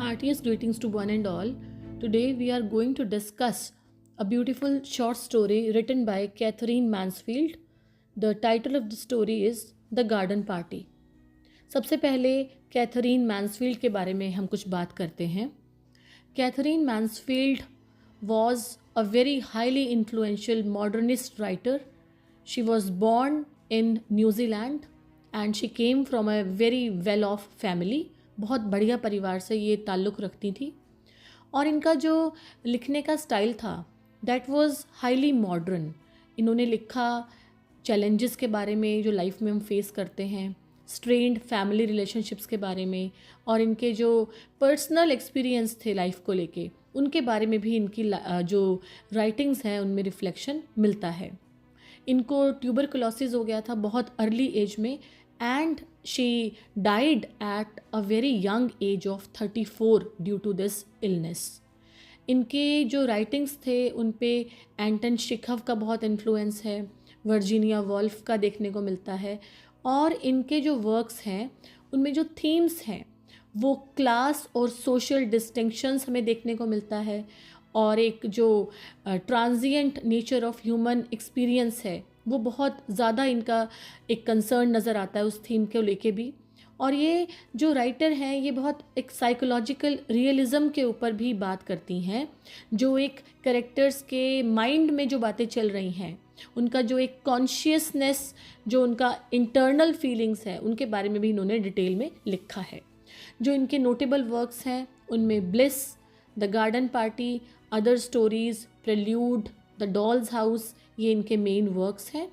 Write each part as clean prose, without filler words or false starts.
Heartiest greetings to one and all. Today we are going to discuss a beautiful short story written by Catherine Mansfield. The title of the story is The Garden Party. सबसे पहले Catherine Mansfield के बारे में हम कुछ बात करते हैं. Katherine Mansfield was a very highly influential modernist writer. She was born in New Zealand and she came from a very well-off family. बहुत बढ़िया परिवार से ये ताल्लुक़ रखती थी और इनका जो लिखने का स्टाइल था दैट वाज हाईली मॉडर्न. इन्होंने लिखा चैलेंजेस के बारे में जो लाइफ में हम फेस करते हैं, स्ट्रेन्ड फैमिली रिलेशनशिप्स के बारे में और इनके जो पर्सनल एक्सपीरियंस थे लाइफ को लेके उनके बारे में भी इनकी जो राइटिंग्स हैं उनमें रिफ्लेक्शन मिलता है. इनको ट्यूबरकुलोसिस हो गया था बहुत अर्ली एज में and she died at a very young age of 34 due to this illness. इनके जो राइटिंग्स थे उन पे एंटन शिखव का बहुत इन्फ्लुएंस है, वर्जीनिया वॉल्फ का देखने को मिलता है और इनके जो वर्क्स हैं उनमें जो थीम्स हैं वो क्लास और सोशल डिस्टिंक्शंस हमें देखने को मिलता है और एक जो transient nature of human experience है वो बहुत ज़्यादा इनका एक कंसर्न नज़र आता है उस थीम को लेके भी. और ये जो राइटर हैं ये बहुत एक साइकोलॉजिकल रियलिज़म के ऊपर भी बात करती हैं. जो एक कैरेक्टर्स के माइंड में जो बातें चल रही हैं उनका जो एक कॉन्शियसनेस जो उनका इंटरनल फीलिंग्स है उनके बारे में भी इन्होंने डिटेल में लिखा है. जो इनके नोटेबल वर्क्स हैं उनमें bliss, the garden party, other stories, prelude, the dolls house ये इनके मेन वर्क्स हैं.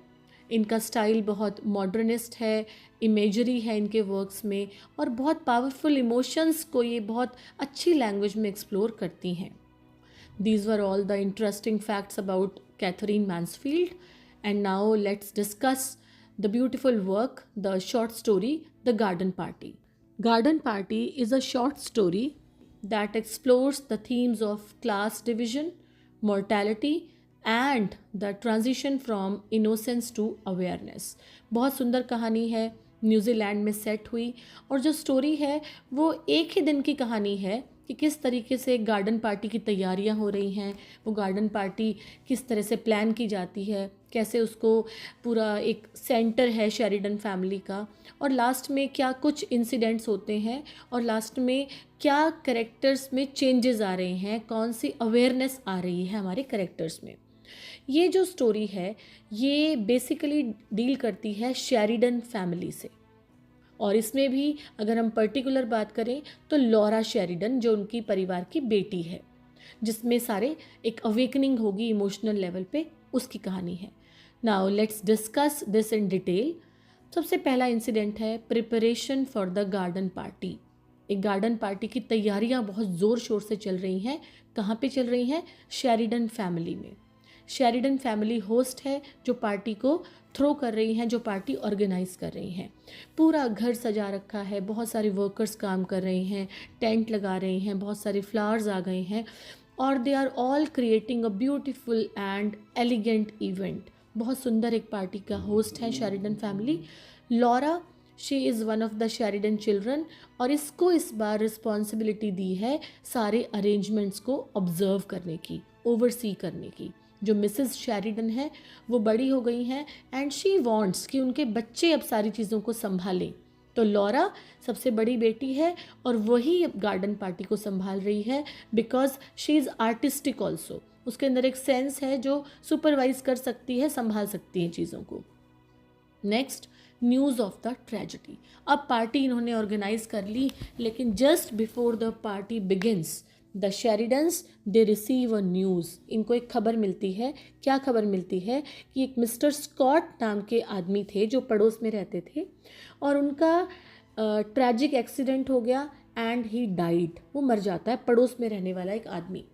इनका स्टाइल बहुत मॉडर्निस्ट है, इमेजरी है इनके वर्क्स में और बहुत पावरफुल इमोशंस को ये बहुत अच्छी लैंग्वेज में एक्सप्लोर करती हैं. These were all the interesting facts about Katherine Mansfield and now let's discuss the beautiful work, the short story the garden party. Garden party is a short story that explores the themes of class division, mortality and the transition from innocence to awareness. बहुत सुंदर कहानी है, New Zealand में set हुई और जो story है वो एक ही दिन की कहानी है कि किस तरीके से गार्डन पार्टी की तैयारियां हो रही हैं, वो गार्डन पार्टी किस तरह से प्लान की जाती है, कैसे उसको पूरा एक सेंटर है शेरिडन फैमिली का और लास्ट में क्या कुछ इंसिडेंट्स होते हैं और लास्ट में क्या कैरेक्टर्स में चेंजेस आ रहे हैं, कौन सी अवेयरनेस आ रही है हमारे कैरेक्टर्स में. ये जो स्टोरी है ये बेसिकली डील करती है शेरिडन फैमिली से और इसमें भी अगर हम पर्टिकुलर बात करें तो लॉरा शेरिडन जो उनकी परिवार की बेटी है जिसमें सारे एक अवेकनिंग होगी इमोशनल लेवल पे, उसकी कहानी है. Now let's discuss this in detail. सबसे पहला इंसिडेंट है preparation for the garden party. एक गार्डन पार्टी की तैयारियां बहुत ज़ोर शोर से चल रही हैं. कहाँ पे चल रही हैं? शेरिडन फैमिली में. शेरिडन फैमिली होस्ट है जो पार्टी को थ्रो कर रही हैं, जो पार्टी ऑर्गेनाइज कर रही हैं. पूरा घर सजा रखा है, बहुत सारे वर्कर्स काम कर रहे हैं, टेंट लगा रहे हैं, बहुत सारे फ्लावर्स आ गए हैं और they are all creating a beautiful and elegant event. बहुत सुंदर एक पार्टी का होस्ट है Sheridan family. Laura she is one of the Sheridan children और इसको इस बार रिस्पॉन्सिबिलिटी दी है सारे अरेंजमेंट्स को ऑब्जर्व करने की, ओवरसी करने की. जो मिसेस शेरिडन है वो बड़ी हो गई हैं एंड शी वांट्स कि उनके बच्चे अब सारी चीज़ों को संभालें. तो लॉरा सबसे बड़ी बेटी है और वही गार्डन पार्टी को संभाल रही है because she is artistic also. उसके अंदर एक सेंस है जो सुपरवाइज कर सकती है, संभाल सकती है चीज़ों को. Next, news of the tragedy. अब पार्टी इन्होंने ऑर्गेनाइज कर ली लेकिन just before the party begins the Sheridans they receive a news. इनको एक खबर मिलती है. क्या खबर मिलती है कि एक मिस्टर स्कॉट नाम के आदमी थे जो पड़ोस में रहते थे और उनका ट्रैजिक एक्सीडेंट हो गया एंड ही डाइड. वो मर जाता है, पड़ोस में रहने वाला एक आदमी.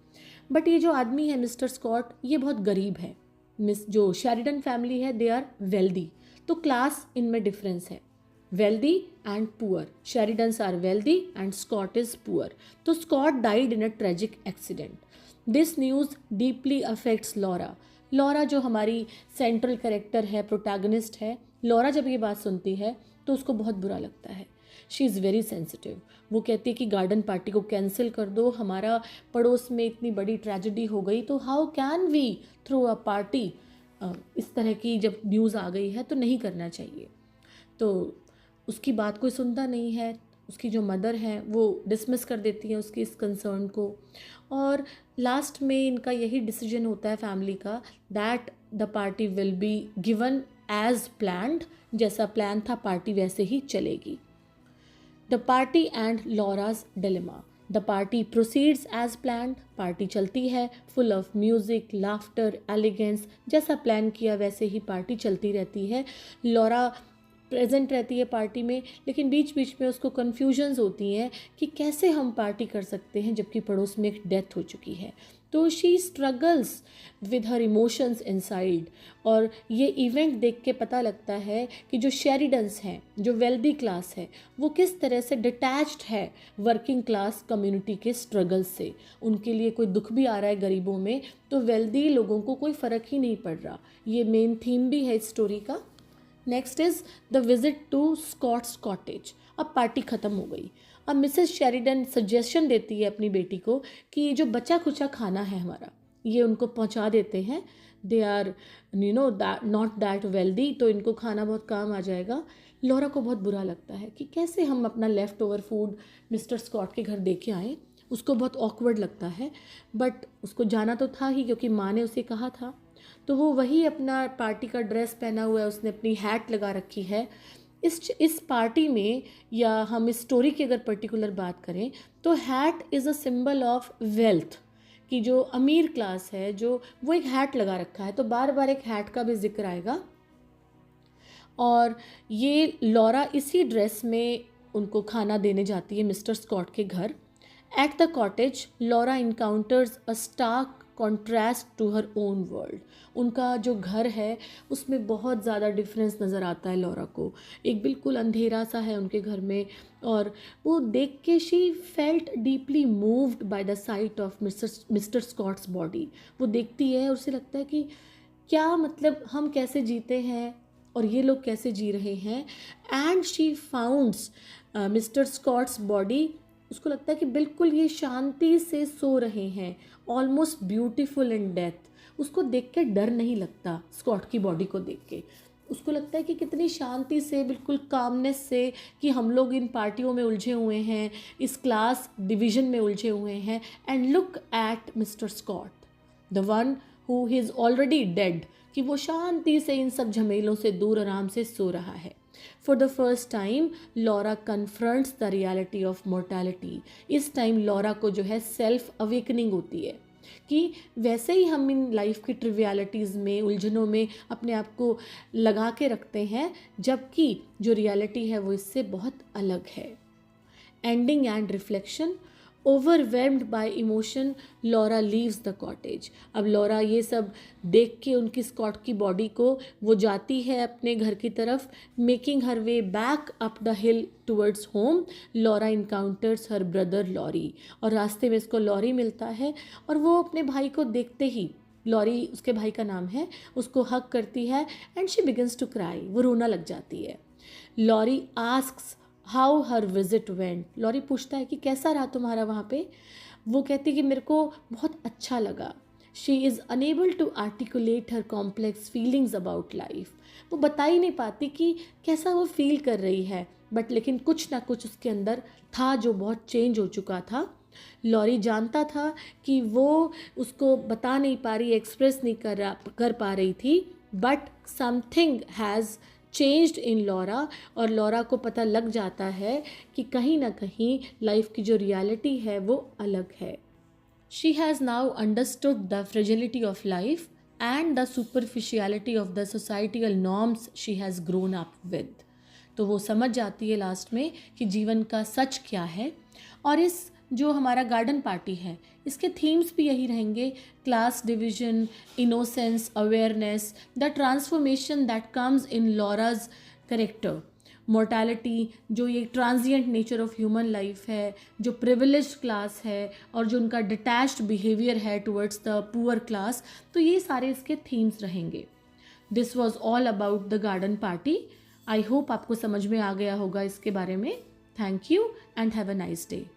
बट ये जो आदमी है मिस्टर स्कॉट ये बहुत गरीब है. जो शेरिडन फैमिली है दे आर वेल्दी. तो क्लास इनमें डिफरेंस है, wealthy and poor. Sheridans are wealthy and Scott is poor. So Scott died in a tragic accident. This news deeply affects Laura. Laura जो हमारी सेंट्रल कैरेक्टर है, protagonist है, Laura जब ये बात सुनती है तो उसको बहुत बुरा लगता है. She is very sensitive. वो कहती है कि गार्डन पार्टी को कैंसिल कर दो, हमारा पड़ोस में इतनी बड़ी ट्रेजेडी हो गई तो how can we throw a party. इस तरह की जब न्यूज़ आ गई है तो नहीं करना चाहिए। तो उसकी बात कोई सुनता नहीं है। उसकी जो मदर है वो डिसमिस कर देती है उसकी इस कंसर्न को। और लास्ट में इनका यही डिसीजन होता है फैमिली का, that the party will be given as planned. जैसा प्लान था पार्टी वैसे ही चलेगी। The party and Laura's dilemma. The party proceeds as planned. Party चलती है, full of music, laughter, elegance. जैसा प्लान किया वैसे ही पार्टी चलती रहती है। लॉरा प्रेजेंट रहती है पार्टी में, लेकिन बीच बीच में उसको कन्फ्यूजन्स होती हैं कि कैसे हम पार्टी कर सकते हैं जबकि पड़ोस में एक डेथ हो चुकी है। तो she struggles with her emotions inside. और ये इवेंट देख के पता लगता है कि जो शेरिडन्स हैं, जो वेल्दी क्लास है, वो किस तरह से डिटैच्ड है वर्किंग क्लास कम्युनिटी के स्ट्रगल से। उनके लिए कोई दुख भी आ रहा है गरीबों में तो वेल्दी लोगों को कोई फ़र्क ही नहीं पड़ रहा। ये मेन थीम भी है इस स्टोरी का। Next is the visit to Scott's cottage. अब पार्टी ख़त्म हो गई। अब मिसेस शेरिडन सजेशन देती है अपनी बेटी को कि जो बचा खुचा खाना है हमारा, ये उनको पहुंचा देते हैं। They are not that wealthy, तो इनको खाना बहुत काम आ जाएगा। लॉरा को बहुत बुरा लगता है कि कैसे हम अपना left over food Mister Scott के घर दे के आएँ। उसको बहुत ऑकवर्ड लगता है, बट उसको जाना तो था ही क्योंकि माँ ने उसे कहा था। तो वो वही अपना पार्टी का ड्रेस पहना हुआ है, उसने अपनी हैट लगा रखी है। इस पार्टी में, या हम इस स्टोरी की अगर पर्टिकुलर बात करें तो hat is a symbol of wealth. कि जो अमीर क्लास है जो वो एक हैट लगा रखा है, तो बार बार एक हैट का भी जिक्र आएगा। और ये लॉरा इसी ड्रेस में उनको खाना देने जाती है मिस्टर स्कॉट के घर। At the cottage Laura encounters a stark contrast to her own world. उनका जो घर है उसमें बहुत ज़्यादा डिफरेंस नज़र आता है लॉरा को। एक बिल्कुल अंधेरा सा है उनके घर में, और वो देख के she felt deeply moved by the sight of Mister Scott's body. वो देखती है और उसे लगता है कि क्या मतलब हम कैसे जीते हैं और ये लोग कैसे जी रहे हैं। And she founds Mister Scott's body. उसको लगता है कि बिल्कुल ये शांति से सो रहे हैं, ऑलमोस्ट ब्यूटीफुल इन डेथ। उसको देख के डर नहीं लगता स्कॉट की बॉडी को देख के। उसको लगता है कि कितनी शांति से, बिल्कुल कामनेस से, कि हम लोग इन पार्टियों में उलझे हुए हैं, इस क्लास डिवीज़न में उलझे हुए हैं। And look at Mister Scott, the one who is already dead, कि वो शांति से इन सब झमेलों से दूर आराम से सो रहा है। For the first time Laura confronts the reality of mortality. इस टाइम लॉरा को जो है सेल्फ अवेकनिंग होती है कि वैसे ही हम इन लाइफ की ट्रिवियलिटीज़ में, उलझनों में अपने आप को लगा के रखते हैं, जबकि जो रियलिटी है वो इससे बहुत अलग है। Ending and reflection. Overwhelmed bye emotion Laura leaves the cottage. अब लॉरा ये सब देख के उनकी स्कॉट की बॉडी को, वो जाती है अपने घर की तरफ। Making her way back up the hill towards home Laura encounters her brother Laurie. और रास्ते में इसको लॉरी मिलता है और वो अपने भाई को देखते ही, लॉरी उसके भाई का नाम है, उसको हक करती है and she begins to cry. वो रोना लग जाती है। Laurie asks how her visit went. Laurie पूछता है कि कैसा रहा तुम्हारा वहाँ पे। वो कहती कि मेरे को बहुत अच्छा लगा। She is unable to articulate her complex feelings about life. वो बता ही नहीं पाती कि कैसा वो फील कर रही है, बट लेकिन कुछ ना कुछ उसके अंदर था जो बहुत चेंज हो चुका था। लॉरी जानता था कि वो उसको बता नहीं पा रही, एक्सप्रेस नहीं कर पा रही थी, but something has changed in Laura. और लॉरा को पता लग जाता है कि कहीं ना कहीं लाइफ की जो रियलिटी है वो अलग है। She has now understood the fragility of life and the superficiality of the societal norms she has grown up with. तो वो समझ जाती है लास्ट में कि जीवन का सच क्या है। और इस जो हमारा गार्डन पार्टी है, इसके थीम्स भी यही रहेंगे: class division, innocence, awareness, the transformation that comes in Laura's character, mortality, जो ये transient nature of human life है, जो प्रिविलेज्ड क्लास है और जो उनका डिटैच्ड बिहेवियर है टुवर्ड्स द पुअर क्लास। तो ये सारे इसके थीम्स रहेंगे। This was all about the garden party. I hope आपको समझ में आ गया होगा इसके बारे में। Thank you and have a nice day.